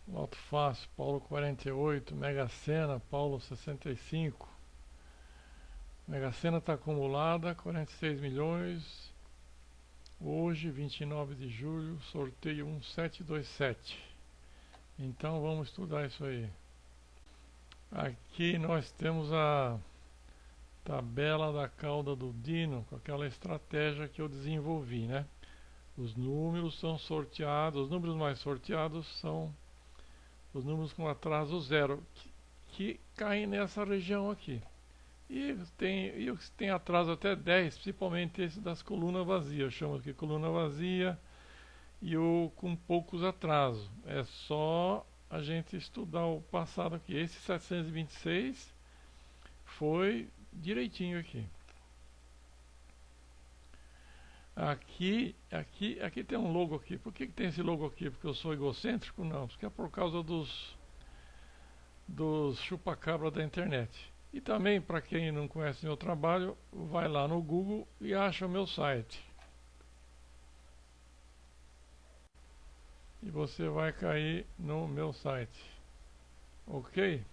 Loto Fácil, Paulo 48, Mega Sena, Paulo 65. Mega Sena está acumulada, 46 milhões. Hoje, 29 de julho, sorteio 1727. Então vamos estudar isso aí. Aqui nós temos a tabela da cauda do Dino, com aquela estratégia que eu desenvolvi, né? Os números são sorteados, os números mais sorteados são os números com atraso zero, que caem nessa região aqui. E os que tem atraso até 10, principalmente esse das colunas vazias, eu chamo aqui coluna vazia, e o com poucos atrasos. É só a gente estudar o passado aqui. Esse 726 foi direitinho aqui. Aqui tem um logo aqui. Por que tem esse logo aqui? Porque eu sou egocêntrico? Não, porque é por causa dos chupa-cabra da internet. E também, para quem não conhece meu trabalho, vai lá no Google e acha o meu site. E você vai cair no meu site. Ok?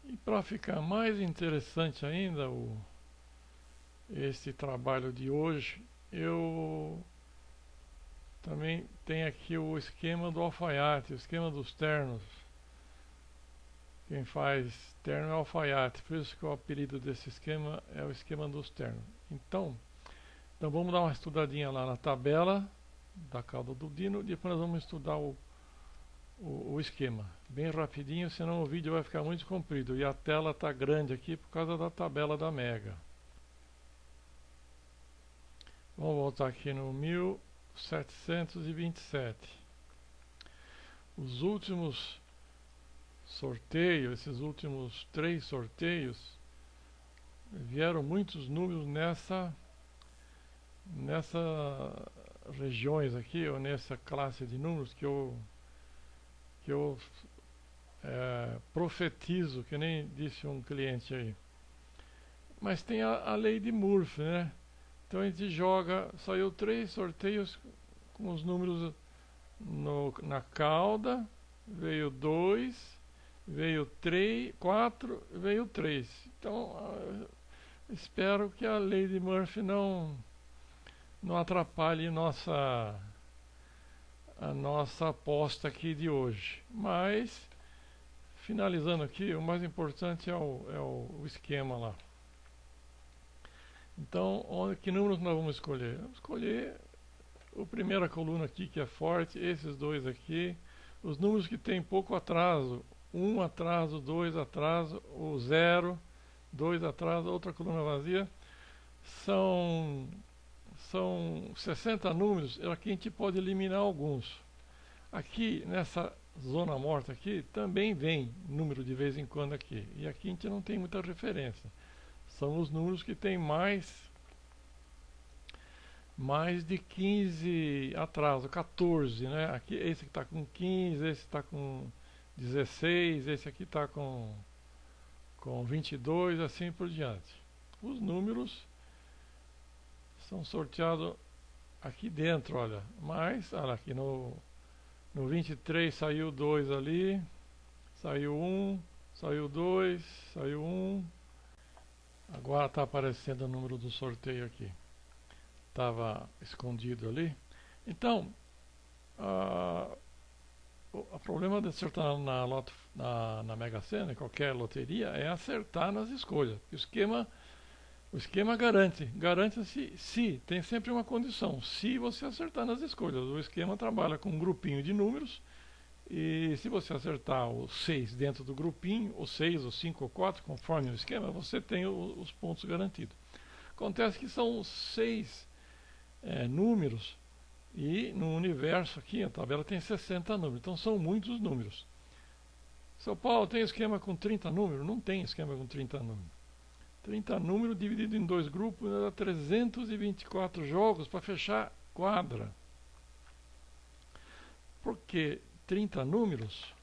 E para ficar mais interessante ainda esse trabalho de hoje, eu também tenho aqui o esquema do alfaiate, o esquema dos ternos. Quem faz terno é alfaiate, por isso que o apelido desse esquema é o esquema dos ternos. Então vamos dar uma estudadinha lá na tabela da cauda do Dino, depois nós vamos estudar o esquema, bem rapidinho, senão o vídeo vai ficar muito comprido e a tela está grande aqui por causa da tabela da Mega. Vamos voltar aqui no 1727. Os últimos sorteios, esses últimos 3 sorteios, vieram muitos números nessas regiões aqui, ou nessa classe de números que eu profetizo, que nem disse um cliente aí. Mas tem a lei de Murphy, né? Então a gente joga, saiu 3 sorteios com os números na cauda, veio 2, veio 3, 4, veio 3. Então espero que a lei de Murphy não atrapalhe a nossa aposta aqui de hoje. Mas, finalizando aqui, o mais importante é o esquema lá. Então, que número que nós vamos escolher? Vamos escolher a primeira coluna aqui, que é forte, esses dois aqui. Os números que tem pouco atraso, 1 atraso, 2 atraso, o 0, 2 atraso, outra coluna vazia, são 60 números, aqui a gente pode eliminar alguns. Aqui nessa zona morta aqui também vem número de vez em quando aqui. E aqui a gente não tem muita referência. São os números que tem mais de 15 atraso, 14, né? Aqui esse que está com 15, esse está com 16, esse aqui está com 22, assim por diante. Os números são sorteados aqui dentro, olha. Mas, olha aqui no 23 saiu 2 ali, saiu 1, saiu 2, saiu 1. Agora está aparecendo o número do sorteio aqui. Estava escondido ali. Então, o problema de acertar na Mega Sena, em qualquer loteria, é acertar nas escolhas. O esquema garante-se se, tem sempre uma condição, se você acertar nas escolhas. O esquema trabalha com um grupinho de números, e se você acertar o 6 dentro do grupinho, o 6, o 5 ou 4, conforme o esquema, você tem os pontos garantidos. Acontece que são 6 números, e no universo aqui, a tabela tem 60 números, então são muitos números. São Paulo tem esquema com 30 números? Não tem esquema com 30 números. 30 números dividido em 2 grupos dá 324 jogos para fechar quadra. Porque 30 números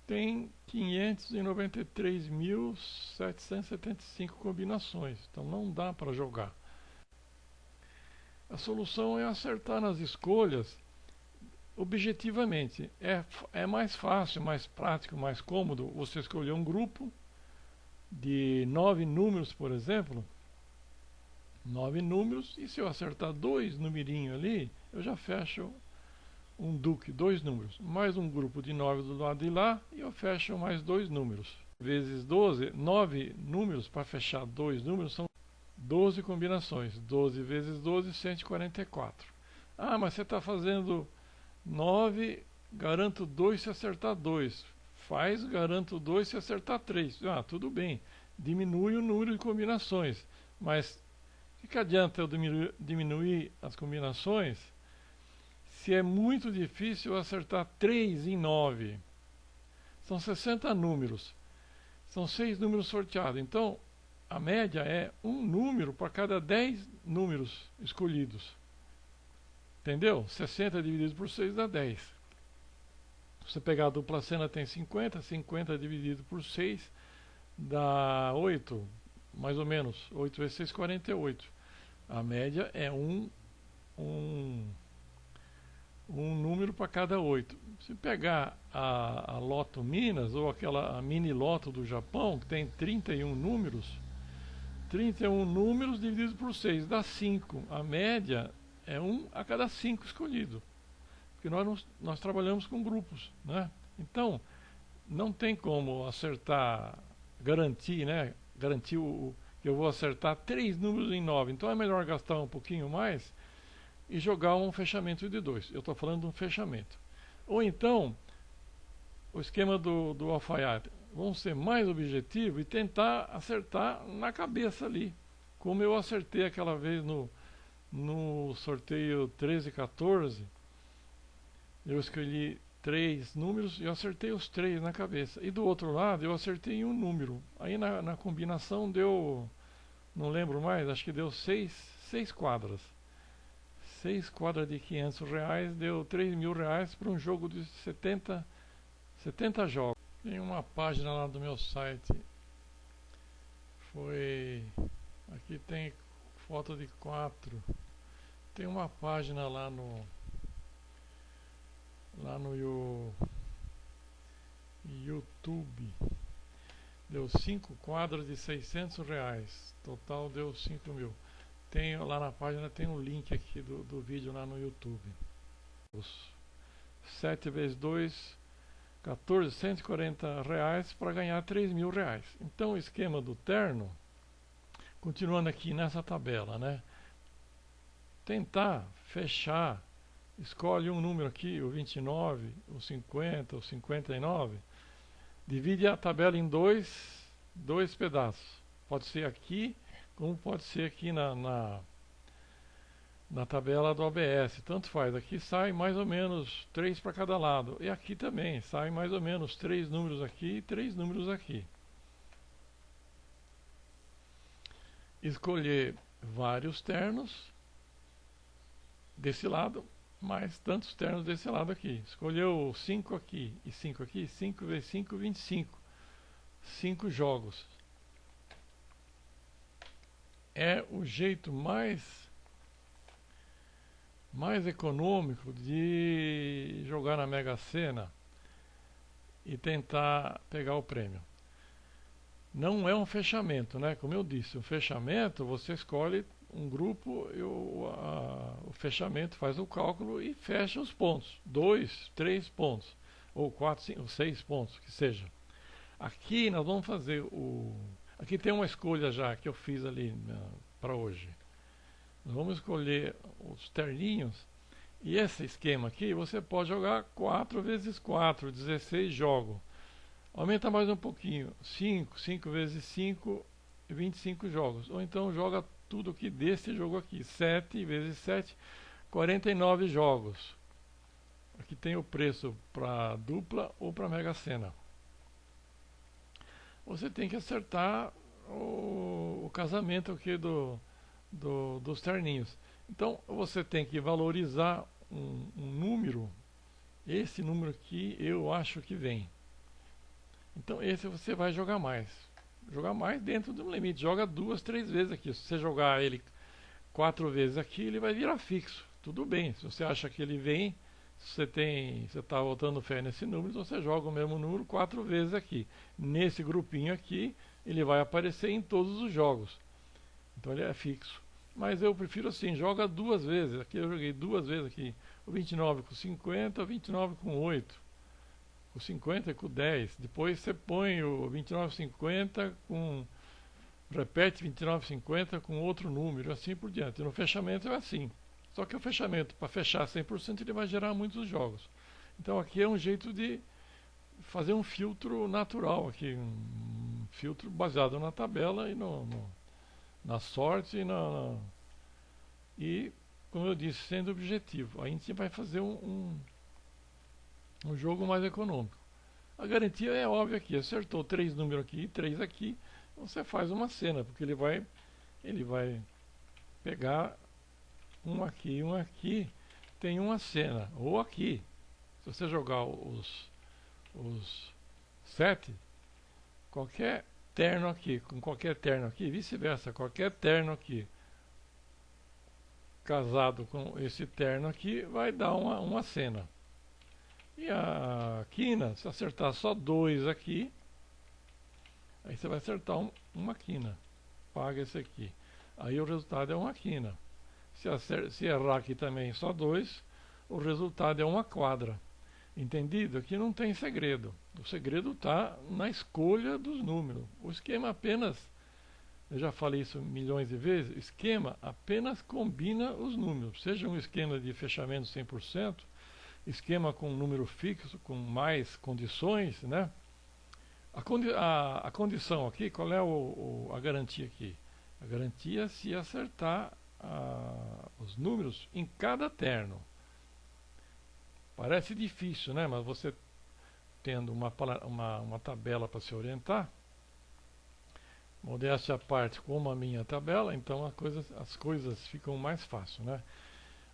tem 593.775 combinações. Então não dá para jogar. A solução é acertar nas escolhas objetivamente, é mais fácil, mais prático, mais cômodo você escolher um grupo de 9 números, por exemplo, 9 números, e se eu acertar dois numerinhos ali, eu já fecho um duque, dois números, mais um grupo de 9 do lado de lá, e eu fecho mais dois números. Vezes 12, 9 números para fechar dois números são 12 combinações. 12 vezes 12, 144. Ah, mas você está fazendo 9, garanto 2 se acertar 2. Faz, garanto 2 se acertar 3. Ah, tudo bem. Diminui o número de combinações. Mas o que adianta eu diminuir as combinações se é muito difícil acertar 3 em 9? São 60 números. São 6 números sorteados. Então, a média é um número para cada 10 números escolhidos. Entendeu? 60 dividido por 6 dá 10. Se você pegar a dupla cena tem 50, 50 dividido por 6 dá 8, mais ou menos. 8 vezes 6, 48. A média é um número para cada 8. Se pegar a Loto Minas, ou a mini Loto do Japão, que tem 31 números, 31 números divididos por 6 dá 5. A média é 1 a cada 5 escolhido. Porque nós trabalhamos com grupos, né? Então, não tem como acertar, garantir, né? Garantir que eu vou acertar 3 números em 9. Então é melhor gastar um pouquinho mais e jogar um fechamento de 2. Eu estou falando de um fechamento. Ou então, o esquema do alfaiate. Vamos ser mais objetivo e tentar acertar na cabeça ali. Como eu acertei aquela vez no sorteio 13 e 14, eu escolhi 3 números e eu acertei os 3 na cabeça. E do outro lado eu acertei um número. Aí na combinação deu, não lembro mais, acho que deu 6 quadras. 6 quadras de R$500 deu R$3.000 para um jogo de 70 jogos. Tem uma página lá do meu site. Aqui tem foto de 4. Tem uma página lá no YouTube. Deu 5 quadras de R$600. Total deu 5.000. Lá na página tem um link aqui do vídeo lá no YouTube. 7 vezes 2, 14, R$140 para ganhar R$3.000. Então o esquema do terno, continuando aqui nessa tabela, né? Tentar fechar, escolhe um número aqui, o 29, o 50, o 59, divide a tabela em dois pedaços. Pode ser aqui, como pode ser aqui na tabela do ABS, tanto faz. Aqui sai mais ou menos 3 para cada lado. E aqui também sai mais ou menos 3 números aqui e 3 números aqui. Escolher vários ternos desse lado, mais tantos ternos desse lado aqui. Escolheu 5 aqui e 5 aqui, 5 vezes 5, 25. 5 jogos. É o jeito mais econômico de jogar na Mega Sena e tentar pegar o prêmio. Não é um fechamento, né? Como eu disse, o fechamento você escolhe um grupo, o fechamento faz o cálculo e fecha os pontos. 2, 3 pontos, ou 4, 5, 6 pontos, que seja. Aqui nós vamos fazer Aqui tem uma escolha já que eu fiz ali para hoje. Nós vamos escolher os terninhos. E esse esquema aqui você pode jogar 4 vezes 4, 16 jogos. Aumenta mais um pouquinho. 5 vezes 5, 25 jogos. Ou então joga tudo aqui desse jogo aqui. 7 vezes 7, 49 jogos. Aqui tem o preço para dupla ou para Mega Sena. Você tem que acertar o casamento aqui dos terninhos. Então você tem que valorizar um número. Esse número aqui eu acho que vem. Então esse você vai jogar mais. Jogar mais dentro do limite. Joga 2, 3 vezes aqui. Se você jogar ele 4 vezes aqui, ele vai virar fixo. Tudo bem. Se você acha que ele vem, Você está botando fé nesse número, então você joga o mesmo número 4 vezes aqui. Nesse grupinho aqui, ele vai aparecer em todos os jogos. Então ele é fixo. Mas eu prefiro assim, joga 2 vezes. Aqui eu joguei 2 vezes aqui. O 29 com 50, o 29 com 8. O 50 com 10. Depois você põe o 29,50 com... Repete 29,50 com outro número, assim por diante. No fechamento é assim. Só que o fechamento, para fechar 100%, ele vai gerar muitos jogos. Então aqui é um jeito de fazer um filtro natural aqui. Um filtro baseado na tabela e na sorte e, como eu disse, sendo objetivo. A gente vai fazer um jogo mais econômico. A garantia é óbvia aqui, acertou 3 números aqui e 3 aqui, você faz uma cena, porque ele vai pegar um aqui, tem uma cena, ou aqui, se você jogar os 7, qualquer terno aqui, com qualquer terno aqui, vice-versa, qualquer terno aqui, casado com esse terno aqui, vai dar uma cena. E a quina, se acertar só 2 aqui, aí você vai acertar uma quina. Paga esse aqui. Aí o resultado é uma quina. Se errar aqui também só 2, o resultado é uma quadra. Entendido? Aqui não tem segredo. O segredo está na escolha dos números. O esquema apenas, eu já falei isso milhões de vezes, o esquema apenas combina os números. Seja um esquema de fechamento 100%, esquema com número fixo, com mais condições, né? A condição aqui, qual é a garantia aqui? A garantia é se acertar os números em cada terno. Parece difícil, né? Mas você tendo uma tabela para se orientar, modéstia à parte, como a minha tabela, então as coisas ficam mais fáceis, né?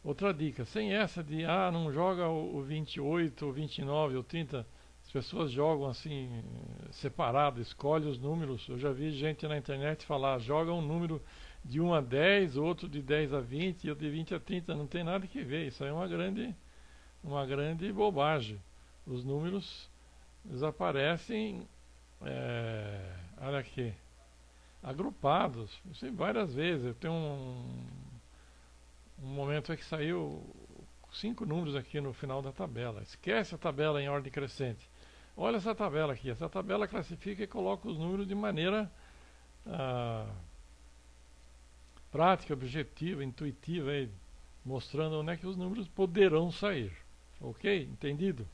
Outra dica, sem essa de não joga o 28, o 29, o 30, as pessoas jogam assim separado, escolhe os números. Eu já vi gente na internet falar, joga um número de 1 a 10, outro de 10 a 20 e outro de 20 a 30, não tem nada que ver, isso aí é uma grande bobagem. Os números desaparecem, olha aqui, agrupados. Eu sei várias vezes, eu tenho um momento que saiu 5 números aqui no final da tabela. Esquece a tabela em ordem crescente. Olha essa tabela aqui. Essa tabela classifica e coloca os números de maneira prática, objetiva, intuitiva, mostrando onde é que os números poderão sair. Ok? Entendido?